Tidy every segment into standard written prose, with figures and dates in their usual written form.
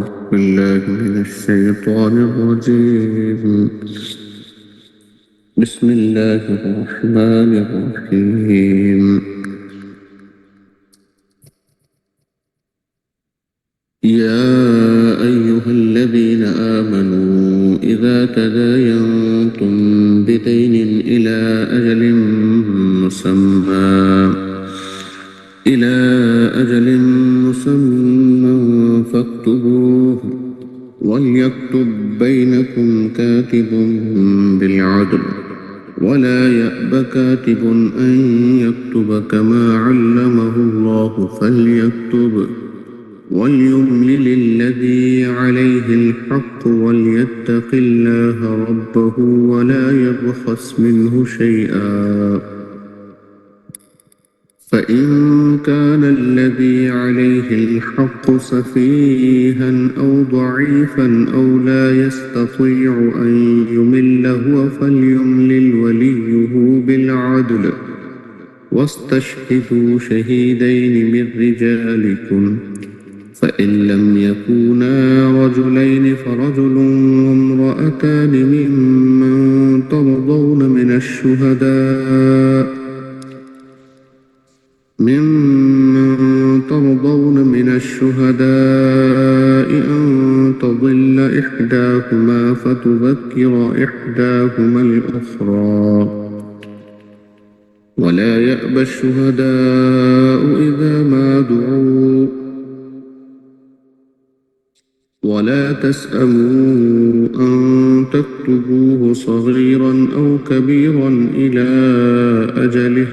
أعوذ بالله من الشيطان الرجيم. بسم الله الرحمن الرحيم. يا أيها الذين آمنوا إذا تداينتم بدين إلى أجل مسمى فاكتبوه، وليكتب بينكم كاتب بالعدل، ولا يأب كاتب أن يكتب كما علمه الله فليكتب، وليملل الذي عليه الحق وليتق الله ربه ولا يبخس منه شيئا، فإن كان الذي عليه الحق سفيها أو ضعيفا أو لا يستطيع أن يمل هو فليملل وليه بالعدل، واستشهدوا شهيدين من رجالكم، فإن لم يكونا رجلين فرجل وامرأتان ممن ترضون من الشهداء أن تضل إحداهما فتذكر إحداهما الأخرى، ولا يأبى الشهداء إذا ما دعوا، ولا تسأموا أن تكتبوه صغيرا أو كبيرا إلى أجله،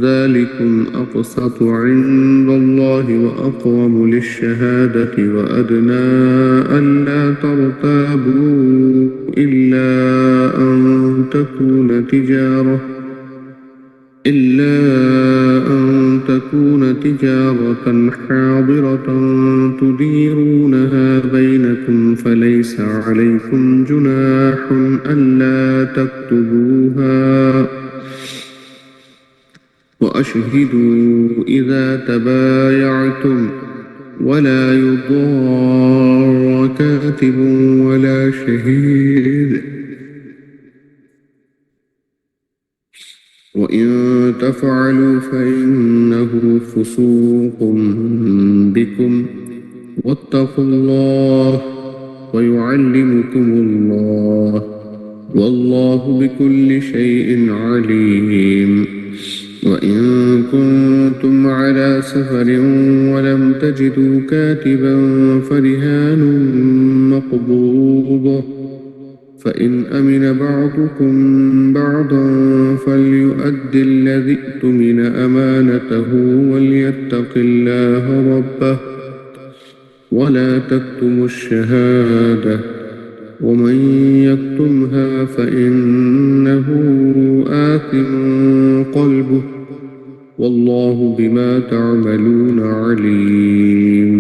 ذلكم أقسط عند الله وأقوم للشهادة وأدنى ألا ترتابوا إلا أن تكون تجارة حاضرة تديرونها بينكم فليس عليكم جناح ألا تكتبوها، وأشهدوا إذا تبايعتم، ولا يضار كاتب ولا شهيد، وإن تفعلوا فإنه فسوق بكم، واتقوا الله ويعلمكم الله، والله بكل شيء عليم. وإن كنتم على سفر ولم تجدوا كاتبا فرهان مقبوضة، فإن أمن بعضكم بعضا فليؤد الذي اؤتمن أمانته وليتق الله ربه، ولا تكتموا الشهادة، ومن يكتمها فإنه آثم قلبه، والله بما تعملون عليم.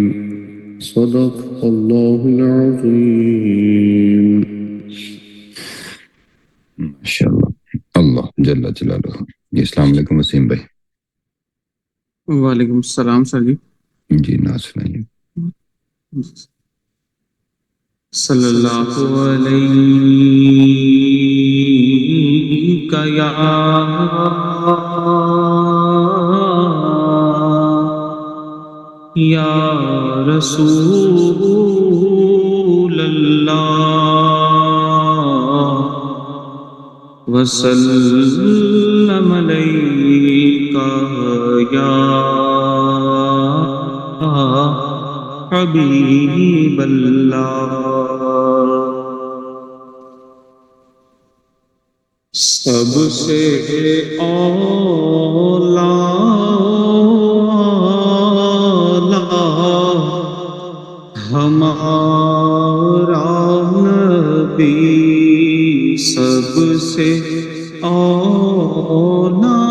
صدق الله العظيم. ماشاءاللہ. اللہ جل جلالہ. جی السلام علیکم وسیم بھائی. وعلیکم السلام سر جی. جی نعت سنائیے. صلی اللہ علیہ یا رسول اللہ وسلم علیک یا حبیب اللہ. سب سے ہمارا نبی، سب سے اولا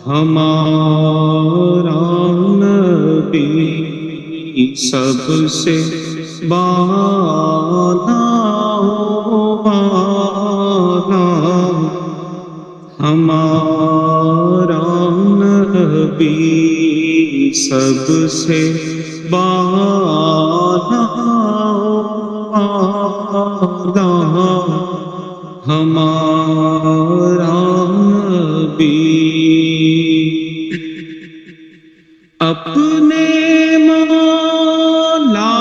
ہمارا نبی، سب سے بالا ہمارا نبی، نبی سب سے بالا ہمارا نبی اپنے مولا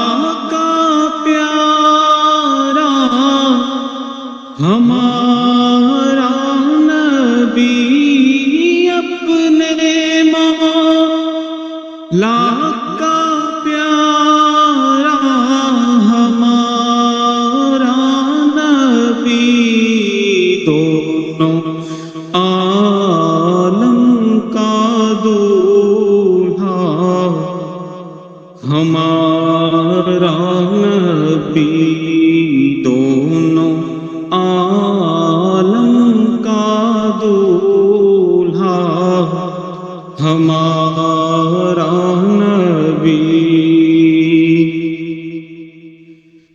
کا پیارا ہمارا نبی اپنے مولا کا پیارا ہمارا نبی دونوں عالم کا دولہا ہمارا نبی دونوں عالم کا دولہا ہمارا نبی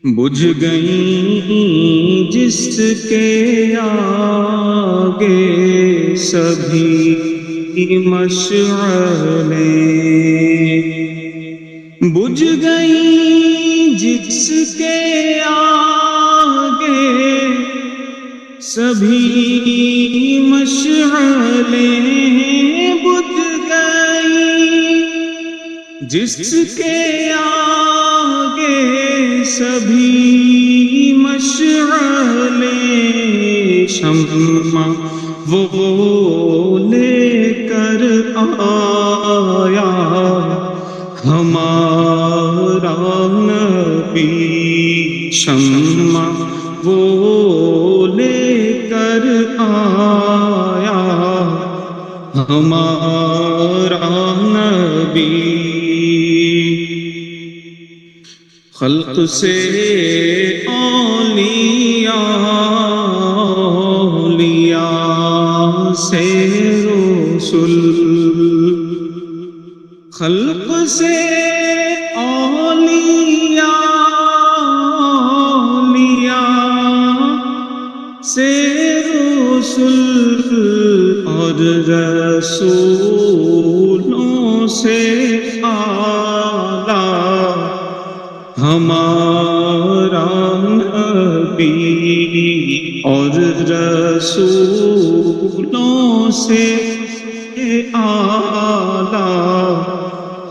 بجھ گئیں جس کے آگے سبھی مشعلیں بجھ گئیں جس کے آگے سبھی مشعلیں بجھ گئیں جس کے آگے سبھی مشعلیں شمع وہ لے کر آیا ہمارا نبی شمع وہ لے کر آیا ہمارا نبی خلق سے اولیاء سے رسول خلق سے اولیاء سے رسول اور رسولوں سے اعلیٰ ہمارا نبی اور رسولوں سے اعلیٰ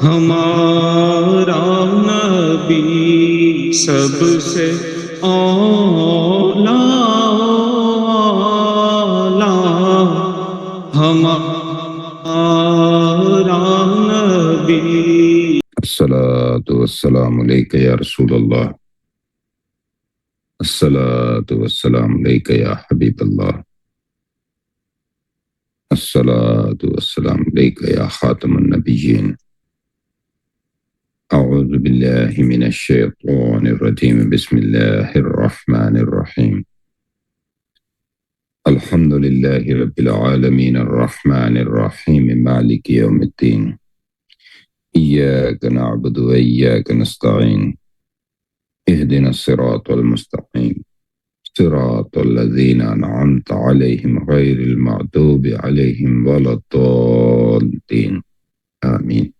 ہمارا نبی سب سے اولا ہمارا نبی الصلاة والسلام علیک یا رسول اللہ الصلاة والسلام علیک یا حبیب اللہ الصلاة والسلام علیک یا خاتم النبیین اعوذ باللہ من الشیطان الرجیم بسم اللہ الرحمن الرحیم الحمد للہ رب العالمین الرحمن الرحیم مالک یوم الدین إياك نعبد وإياك نستعين اهدنا الصراط المستقيم صراط الذين أنعمت عليهم غير المغضوب عليهم ولا الضالين آمين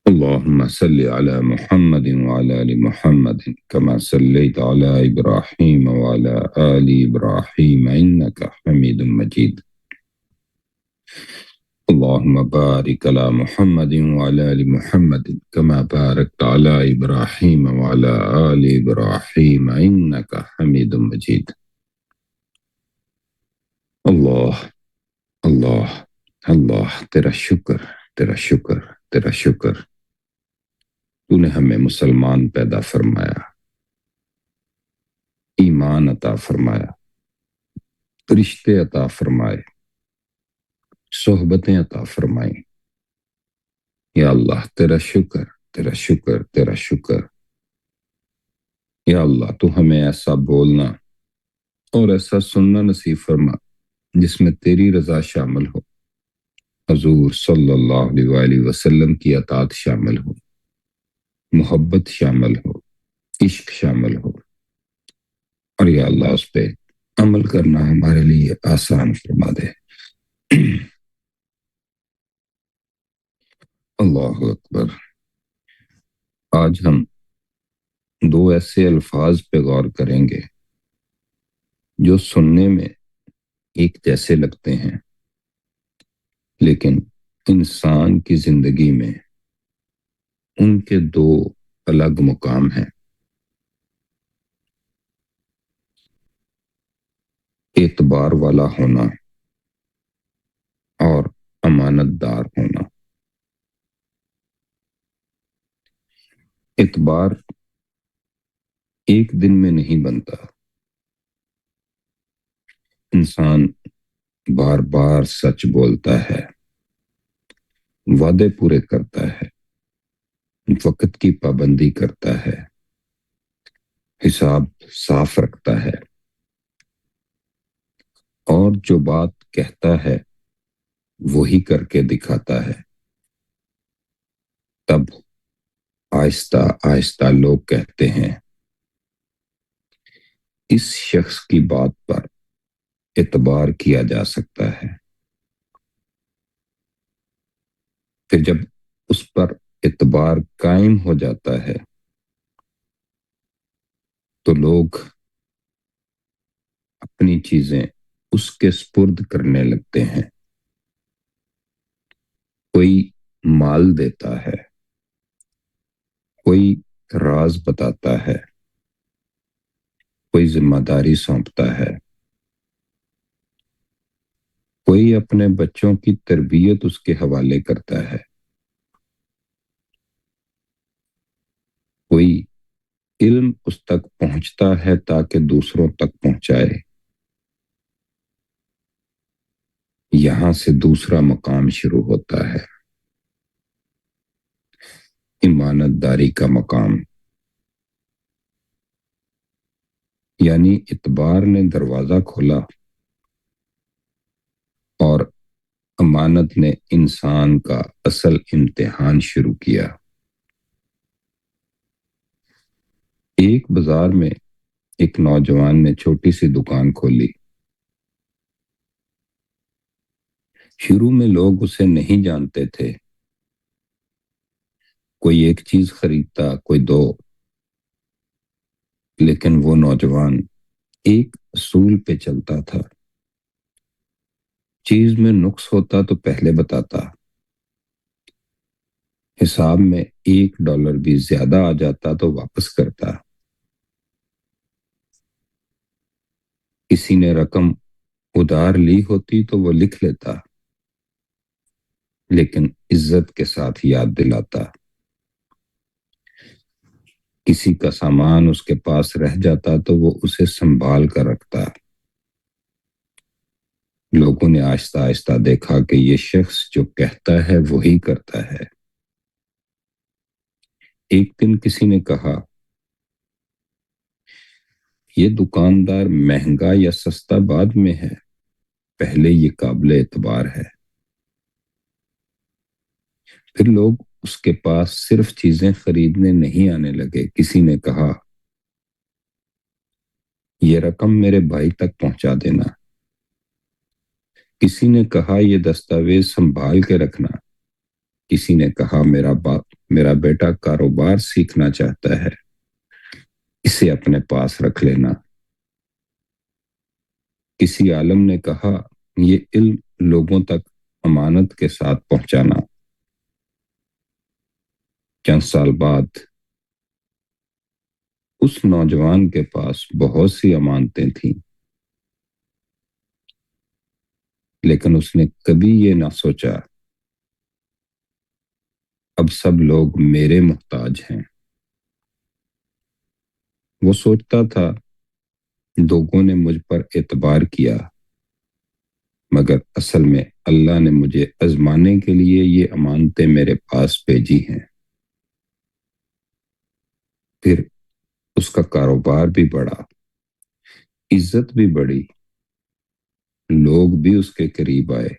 اللهم صل على محمد وعلى آل محمد كما صليت على إبراهيم وعلى آل إبراهيم إنك حميد مجيد اللهم بارك على محمد وعلى آل محمد كما باركت على إبراهيم وعلى آل إبراهيم إنك حميد مجيد اللہ اللہ اللہ تیرا شکر تیرا شکر تیرا شکر تو نے ہمیں مسلمان پیدا فرمایا ایمان عطا فرمایا رشتے عطا فرمائے صحبتیں عطا فرمائیں یا اللہ تیرا شکر تیرا شکر تیرا شکر یا اللہ تو ہمیں ایسا بولنا اور ایسا سننا نصیب فرما جس میں تیری رضا شامل ہو حضور صلی اللہ علیہ وآلہ وسلم کی اطاعت شامل ہو محبت شامل ہو عشق شامل ہو اور یا اللہ اس پہ عمل کرنا ہمارے لیے آسان فرما دے اللہ اکبر۔ آج ہم دو ایسے الفاظ پہ غور کریں گے جو سننے میں ایک جیسے لگتے ہیں، لیکن انسان کی زندگی میں ان کے دو الگ مقام ہیں۔ اعتبار والا ہونا اور امانت دار ہونا۔ اعتبار ایک دن میں نہیں بنتا۔ انسان بار بار سچ بولتا ہے، وعدے پورے کرتا ہے، وقت کی پابندی کرتا ہے، حساب صاف رکھتا ہے، اور جو بات کہتا ہے وہی کر کے دکھاتا ہے۔ تب آہستہ آہستہ لوگ کہتے ہیں اس شخص کی بات پر اعتبار کیا جا سکتا ہے۔ پھر جب اس پر اعتبار قائم ہو جاتا ہے تو لوگ اپنی چیزیں اس کے سپرد کرنے لگتے ہیں۔ کوئی مال دیتا ہے، کوئی راز بتاتا ہے، کوئی ذمہ داری سونپتا ہے، کوئی اپنے بچوں کی تربیت اس کے حوالے کرتا ہے، کوئی علم اس تک پہنچتا ہے تاکہ دوسروں تک پہنچائے۔ یہاں سے دوسرا مقام شروع ہوتا ہے، امانت داری کا مقام۔ یعنی اعتبار نے دروازہ کھولا اور امانت نے انسان کا اصل امتحان شروع کیا۔ ایک بازار میں ایک نوجوان نے چھوٹی سی دکان کھولی۔ شروع میں لوگ اسے نہیں جانتے تھے، کوئی ایک چیز خریدتا، کوئی دو، لیکن وہ نوجوان ایک اصول پہ چلتا تھا۔ چیز میں نقص ہوتا تو پہلے بتاتا، حساب میں $1 بھی زیادہ آ جاتا تو واپس کرتا، کسی نے رقم ادھار لی ہوتی تو وہ لکھ لیتا، لیکن عزت کے ساتھ یاد دلاتا۔ کسی کا سامان اس کے پاس رہ جاتا تو وہ اسے سنبھال کر رکھتا۔ لوگوں نے آہستہ آہستہ دیکھا کہ یہ شخص جو کہتا ہے وہی کرتا ہے۔ ایک دن کسی نے کہا یہ دکاندار مہنگا یا سستا بعد میں ہے، پہلے یہ قابل اعتبار ہے۔ پھر لوگ اس کے پاس صرف چیزیں خریدنے نہیں آنے لگے۔ کسی نے کہا یہ رقم میرے بھائی تک پہنچا دینا، کسی نے کہا یہ دستاویز سنبھال کے رکھنا، کسی نے کہا میرا بیٹا کاروبار سیکھنا چاہتا ہے، اسے اپنے پاس رکھ لینا۔ کسی عالم نے کہا یہ علم لوگوں تک امانت کے ساتھ پہنچانا۔ چند سال بعد اس نوجوان کے پاس بہت سی امانتیں تھیں، لیکن اس نے کبھی یہ نہ سوچا اب سب لوگ میرے محتاج ہیں۔ وہ سوچتا تھا لوگوں نے مجھ پر اعتبار کیا، مگر اصل میں اللہ نے مجھے آزمانے کے لیے یہ امانتیں میرے پاس بھیجی ہیں۔ پھر اس کا کاروبار بھی بڑھا، عزت بھی بڑھی، لوگ بھی اس کے قریب آئے،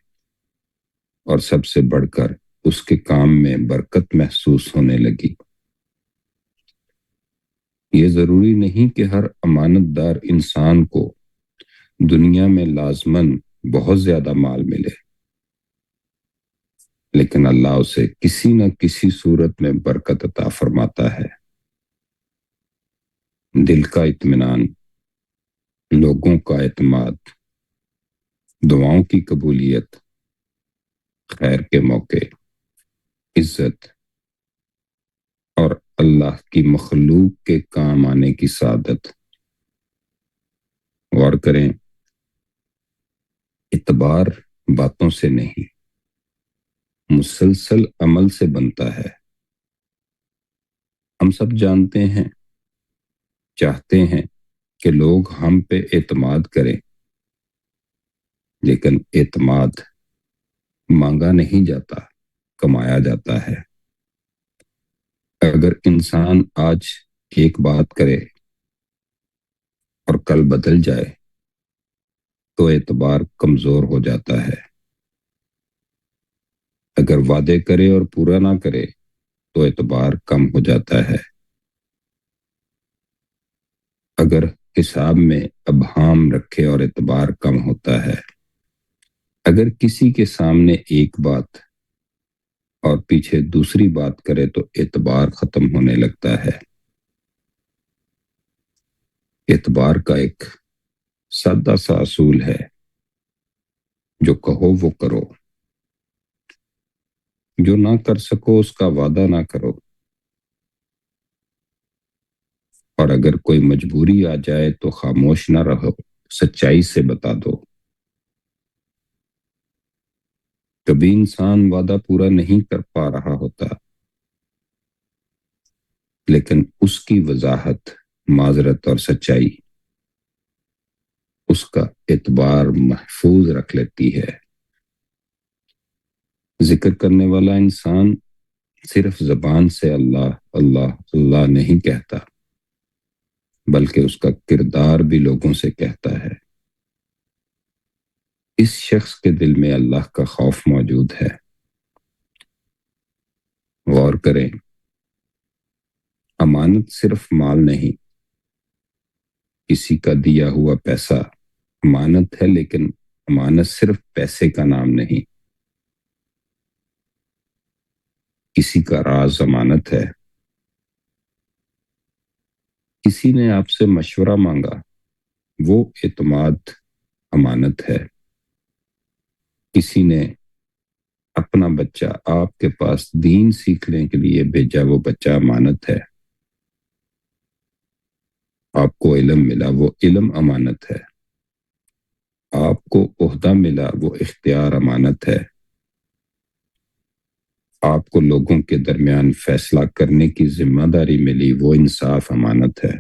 اور سب سے بڑھ کر اس کے کام میں برکت محسوس ہونے لگی۔ یہ ضروری نہیں کہ ہر امانت دار انسان کو دنیا میں لازماً بہت زیادہ مال ملے۔ لیکن اللہ اسے کسی نہ کسی صورت میں برکت عطا فرماتا ہے۔ دل کا اطمینان، لوگوں کا اعتماد، دعاؤں کی قبولیت، خیر کے موقع، عزت اور اللہ کی مخلوق کے کام آنے کی سعادت۔ غور کریں، اعتبار باتوں سے نہیں، مسلسل عمل سے بنتا ہے۔ ہم سب جانتے ہیں، چاہتے ہیں کہ لوگ ہم پہ اعتماد کریں، لیکن اعتماد مانگا نہیں جاتا، کمایا جاتا ہے۔ اگر انسان آج ایک بات کرے اور کل بدل جائے تو اعتبار کمزور ہو جاتا ہے۔ اگر وعدے کرے اور پورا نہ کرے تو اعتبار کم ہو جاتا ہے۔ اگر حساب میں ابہام رکھے اور اعتبار کم ہوتا ہے۔ اگر کسی کے سامنے ایک بات اور پیچھے دوسری بات کرے تو اعتبار ختم ہونے لگتا ہے۔ اعتبار کا ایک سادہ سا اصول ہے، جو کہو وہ کرو، جو نہ کر سکو اس کا وعدہ نہ کرو، اور اگر کوئی مجبوری آ جائے تو خاموش نہ رہو، سچائی سے بتا دو۔ کبھی انسان وعدہ پورا نہیں کر پا رہا ہوتا، لیکن اس کی وضاحت، معذرت اور سچائی اس کا اعتبار محفوظ رکھ لیتی ہے۔ ذکر کرنے والا انسان صرف زبان سے اللہ اللہ اللہ نہیں کہتا، بلکہ اس کا کردار بھی لوگوں سے کہتا ہے۔ اس شخص کے دل میں اللہ کا خوف موجود ہے۔ غور کریں، امانت صرف مال نہیں، کسی کا دیا ہوا پیسہ امانت ہے، لیکن امانت صرف پیسے کا نام نہیں۔ کسی کا راز امانت ہے۔ کسی نے آپ سے مشورہ مانگا، وہ اعتماد امانت ہے۔ کسی نے اپنا بچہ آپ کے پاس دین سیکھنے کے لیے بھیجا، وہ بچہ امانت ہے۔ آپ کو علم ملا، وہ علم امانت ہے۔ آپ کو عہدہ ملا، وہ اختیار امانت ہے۔ آپ کو لوگوں کے درمیان فیصلہ کرنے کی ذمہ داری ملی، وہ انصاف امانت ہے۔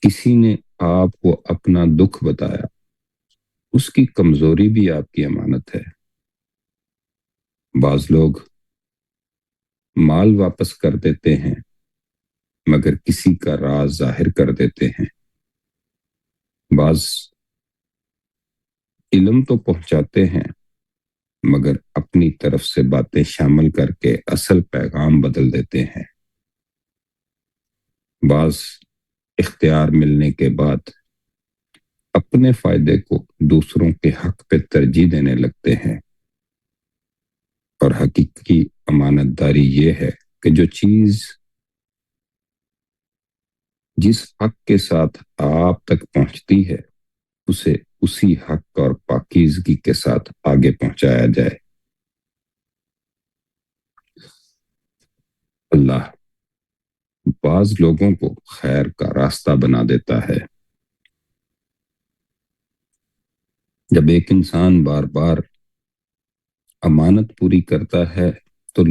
کسی نے آپ کو اپنا دکھ بتایا، اس کی کمزوری بھی آپ کی امانت ہے۔ بعض لوگ مال واپس کر دیتے ہیں، مگر کسی کا راز ظاہر کر دیتے ہیں۔ بعض علم تو پہنچاتے ہیں، مگر اپنی طرف سے باتیں شامل کر کے اصل پیغام بدل دیتے ہیں۔ بعض اختیار ملنے کے بعد اپنے فائدے کو دوسروں کے حق پہ ترجیح دینے لگتے ہیں، اور حقیقی امانت داری یہ ہے کہ جو چیز جس حق کے ساتھ آپ تک پہنچتی ہے، اسے اسی حق اور پاکیزگی کے ساتھ آگے پہنچایا جائے۔ اللہ بعض لوگوں کو خیر کا راستہ بنا دیتا ہے۔ جب ایک انسان بار بار امانت پوری کرتا ہے تو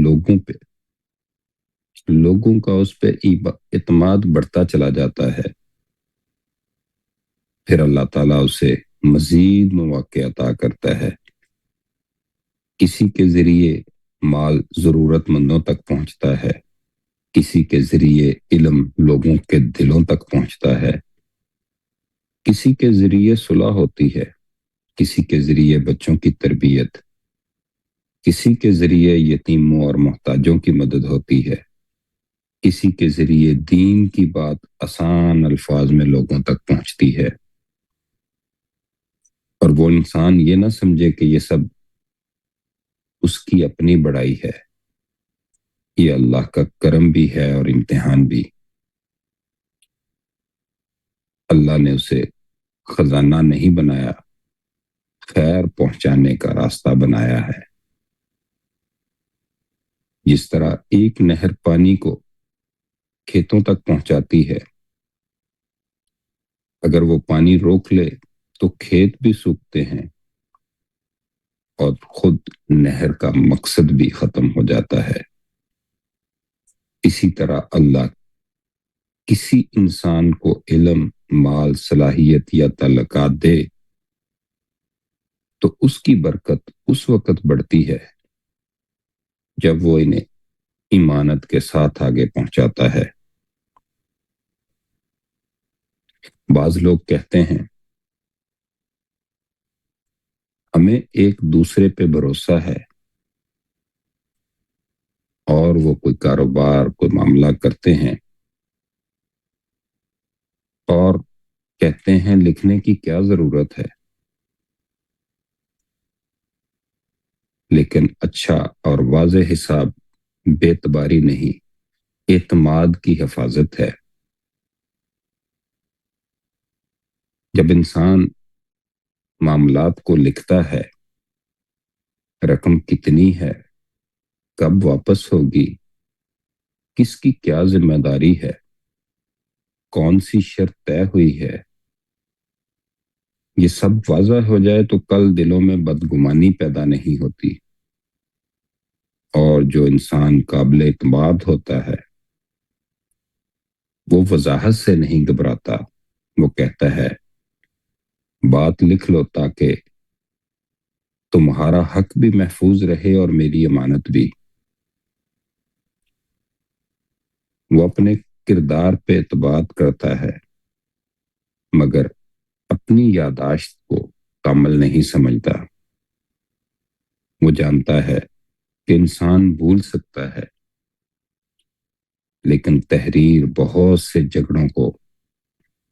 لوگوں کا اس پہ اعتماد بڑھتا چلا جاتا ہے۔ پھر اللہ تعالیٰ اسے مزید مواقع عطا کرتا ہے۔ کسی کے ذریعے مال ضرورت مندوں تک پہنچتا ہے، کسی کے ذریعے علم لوگوں کے دلوں تک پہنچتا ہے، کسی کے ذریعے صلح ہوتی ہے، کسی کے ذریعے بچوں کی تربیت، کسی کے ذریعے یتیموں اور محتاجوں کی مدد ہوتی ہے، کسی کے ذریعے دین کی بات آسان الفاظ میں لوگوں تک پہنچتی ہے۔ اور وہ انسان یہ نہ سمجھے کہ یہ سب اس کی اپنی بڑائی ہے، یہ اللہ کا کرم بھی ہے اور امتحان بھی۔ اللہ نے اسے خزانہ نہیں بنایا، خیر پہنچانے کا راستہ بنایا ہے۔ جس طرح ایک نہر پانی کو کھیتوں تک پہنچاتی ہے، اگر وہ پانی روک لے تو کھیت بھی سوکھتے ہیں اور خود نہر کا مقصد بھی ختم ہو جاتا ہے۔ اسی طرح اللہ کسی انسان کو علم، مال، صلاحیت یا تعلقات دے تو اس کی برکت اس وقت بڑھتی ہے جب وہ انہیں ایمانت کے ساتھ آگے پہنچاتا ہے۔ بعض لوگ کہتے ہیں ہمیں ایک دوسرے پہ بھروسہ ہے، اور وہ کوئی کاروبار، کوئی معاملہ کرتے ہیں اور کہتے ہیں لکھنے کی کیا ضرورت ہے، لیکن اچھا اور واضح حساب بے اعتباری نہیں، اعتماد کی حفاظت ہے۔ جب انسان معاملات کو لکھتا ہے، رقم کتنی ہے، کب واپس ہوگی، کس کی کیا ذمہ داری ہے، کون سی شرط طے ہوئی ہے، یہ سب واضح ہو جائے تو کل دلوں میں بدگمانی پیدا نہیں ہوتی، اور جو انسان قابل اعتماد ہوتا ہے وہ وضاحت سے نہیں گھبراتا، وہ کہتا ہے بات لکھ لو تاکہ تمہارا حق بھی محفوظ رہے اور میری امانت بھی۔ وہ اپنے کردار پہ اعتماد کرتا ہے مگر اپنی یادداشت کو کامل نہیں سمجھتا۔ وہ جانتا ہے کہ انسان بھول سکتا ہے، لیکن تحریر بہت سے جھگڑوں کو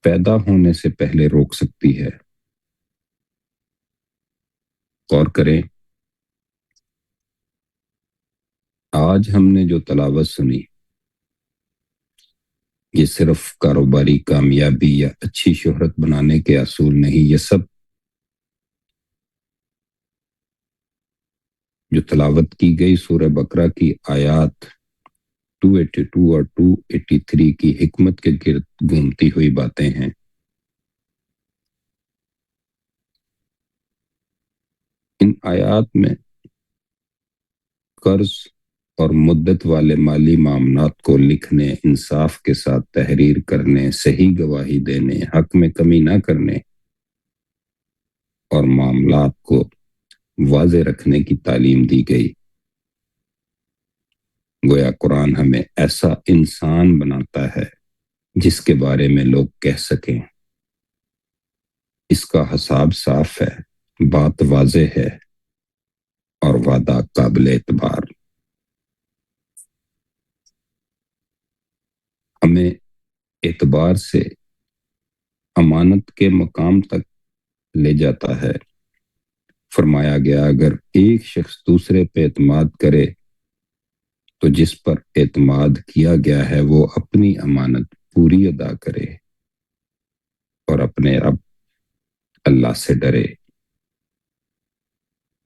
پیدا ہونے سے پہلے روک سکتی ہے۔ غور کریں، آج ہم نے جو تلاوت سنی یہ صرف کاروباری کامیابی یا اچھی شہرت بنانے کے اصول نہیں، یہ سب جو تلاوت کی گئی سورہ بقرہ کی آیات 282 اور 283 کی حکمت کے گرد گھومتی ہوئی باتیں ہیں۔ ان آیات میں قرض اور مدت والے مالی معاملات کو لکھنے، انصاف کے ساتھ تحریر کرنے، صحیح گواہی دینے، حق میں کمی نہ کرنے اور معاملات کو واضح رکھنے کی تعلیم دی گئی۔ گویا قرآن ہمیں ایسا انسان بناتا ہے جس کے بارے میں لوگ کہہ سکیں اس کا حساب صاف ہے، بات واضح ہے اور وعدہ قابل اعتبار۔ ہمیں اعتبار سے امانت کے مقام تک لے جاتا ہے۔ فرمایا گیا اگر ایک شخص دوسرے پہ اعتماد کرے تو جس پر اعتماد کیا گیا ہے وہ اپنی امانت پوری ادا کرے اور اپنے رب اللہ سے ڈرے۔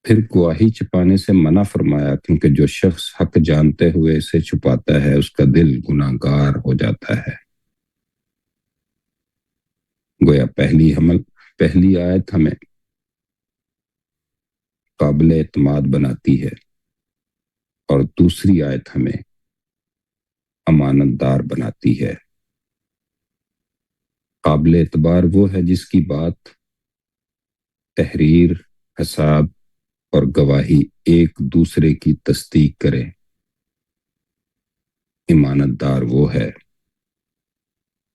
پھر گواہی چھپانے سے منع فرمایا، کیونکہ جو شخص حق جانتے ہوئے اسے چھپاتا ہے اس کا دل گناہ گار ہو جاتا ہے۔ گویا پہلی آیت ہمیں قابل اعتماد بناتی ہے اور دوسری آیت ہمیں امانت دار بناتی ہے۔ قابل اعتبار وہ ہے جس کی بات، تحریر، حساب اور گواہی ایک دوسرے کی تصدیق کرے۔ امانت دار وہ ہے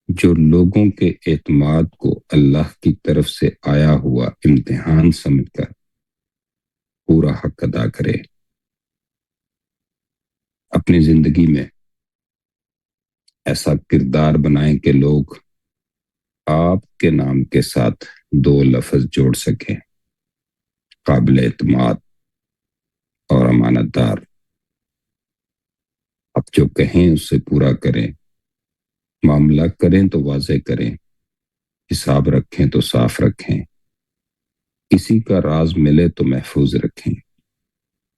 جو لوگوں کے اعتماد کو اللہ کی طرف سے آیا ہوا امتحان سمجھ کر پورا حق ادا کرے۔ اپنی زندگی میں ایسا کردار بنائیں کہ لوگ آپ کے نام کے ساتھ دو لفظ جوڑ سکیں۔ قابل اعتماد اور امانت دار. آپ جو کہیں اس سے پورا کریں، معاملہ کریں تو واضح کریں، حساب رکھیں تو صاف رکھیں، کسی کا راز ملے تو محفوظ رکھیں،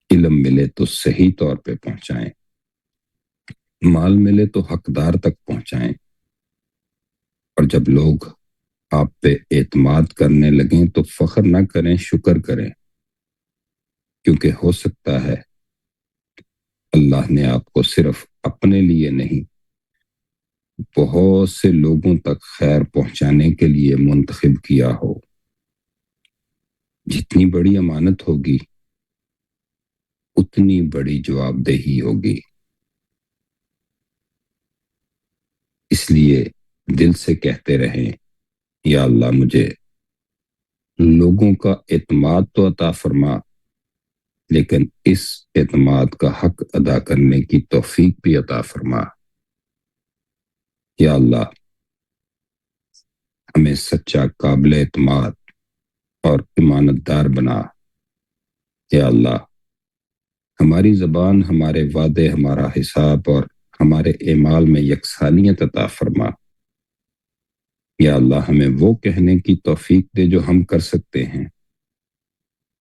علم ملے تو صحیح طور پہ پہنچائیں، مال ملے تو حقدار تک پہنچائیں. اور جب لوگ آپ پہ اعتماد کرنے لگیں تو فخر نہ کریں، شکر کریں، کیونکہ ہو سکتا ہے اللہ نے آپ کو صرف اپنے لیے نہیں، بہت سے لوگوں تک خیر پہنچانے کے لیے منتخب کیا ہو. جتنی بڑی امانت ہوگی اتنی بڑی جواب دہی ہوگی. اس لیے دل سے کہتے رہیں، یا اللہ مجھے لوگوں کا اعتماد تو عطا فرما، لیکن اس اعتماد کا حق ادا کرنے کی توفیق بھی عطا فرما. یا اللہ ہمیں سچا، قابل اعتماد اور امانت دار بنا. یا اللہ ہماری زبان، ہمارے وعدے، ہمارا حساب اور ہمارے اعمال میں یکسانیت عطا فرما. یا اللہ ہمیں وہ کہنے کی توفیق دے جو ہم کر سکتے ہیں،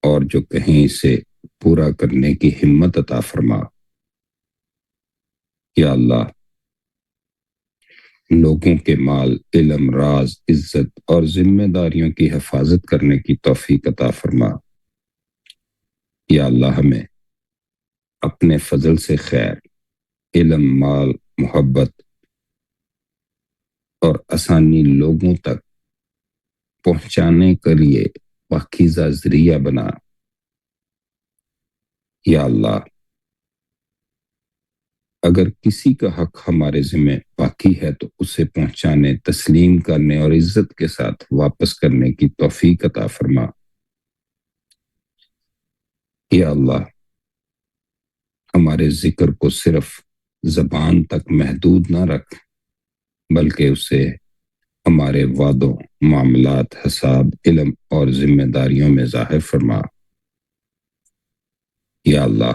اور جو کہیں اسے پورا کرنے کی ہمت عطا فرما. یا اللہ لوگوں کے مال، علم، راز، عزت اور ذمہ داریوں کی حفاظت کرنے کی توفیق عطا فرما. یا اللہ ہمیں اپنے فضل سے خیر، علم، مال، محبت اور آسانی لوگوں تک پہنچانے کے لیے پاکیزہ ذریعہ بنا. یا اللہ اگر کسی کا حق ہمارے ذمہ باقی ہے تو اسے پہنچانے، تسلیم کرنے اور عزت کے ساتھ واپس کرنے کی توفیق عطا فرما. یا اللہ ہمارے ذکر کو صرف زبان تک محدود نہ رکھ، بلکہ اسے ہمارے وعدوں، معاملات، حساب، علم اور ذمہ داریوں میں ظاہر فرما. یا اللہ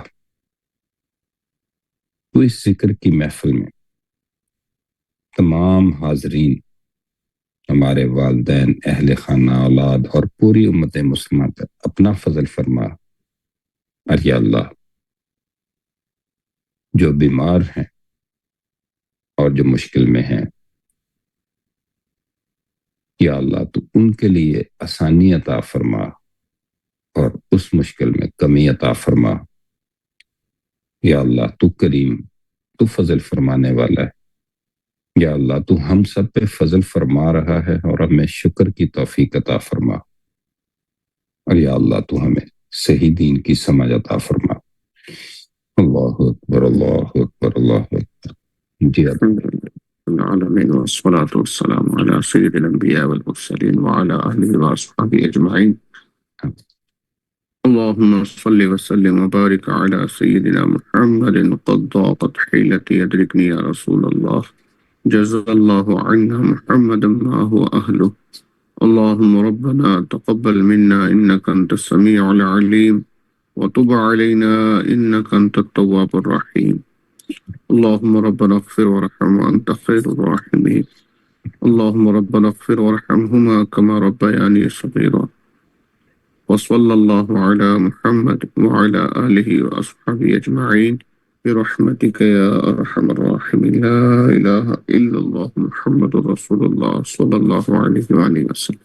تو اس ذکر کی محفل میں تمام حاضرین، ہمارے والدین، اہل خانہ، اولاد اور پوری امت مسلمہ پر اپنا فضل فرما. اور یا اللہ جو بیمار ہیں اور جو مشکل میں ہیں، یا اللہ تو ان کے لیے آسانی عطا فرما اور اس مشکل میں کمی عطا فرما. یا اللہ تو کریم، تو فضل فرمانے والا ہے. یا اللہ تو ہم سب پہ فضل فرما رہا ہے اور ہمیں شکر کی توفیق عطا فرما. اور یا اللہ تو ہمیں صحیح دین کی سمجھ عطا فرما. اللہ اکبر، اللہ اکبر، اللہ اکبر. جی العالمين والصلاة والسلام على سيد الأنبياء والمرسلين وعلى آله وأصحابه أجمعين. اللهم صل وسلم وبارك على سيدنا محمد. قد ضاقت حيلتي أدركني يا رسول الله. جزا الله عنا محمدا ما هو أهله. اللهم ربنا تقبل منا إنك أنت السميع العليم وتب علينا إنك أنت التواب الرحيم. اللهم ربنا اغفر وارحم وأنت خير الراحمين. اللهم ربنا اغفر وارحمهما كما ربياني صغيرا. وصلى الله على محمد وعلى آله وأصحابه أجمعين برحمتك يا أرحم الراحمين. لا إله إلا الله محمد رسول الله صلى الله عليه وآله وسلم.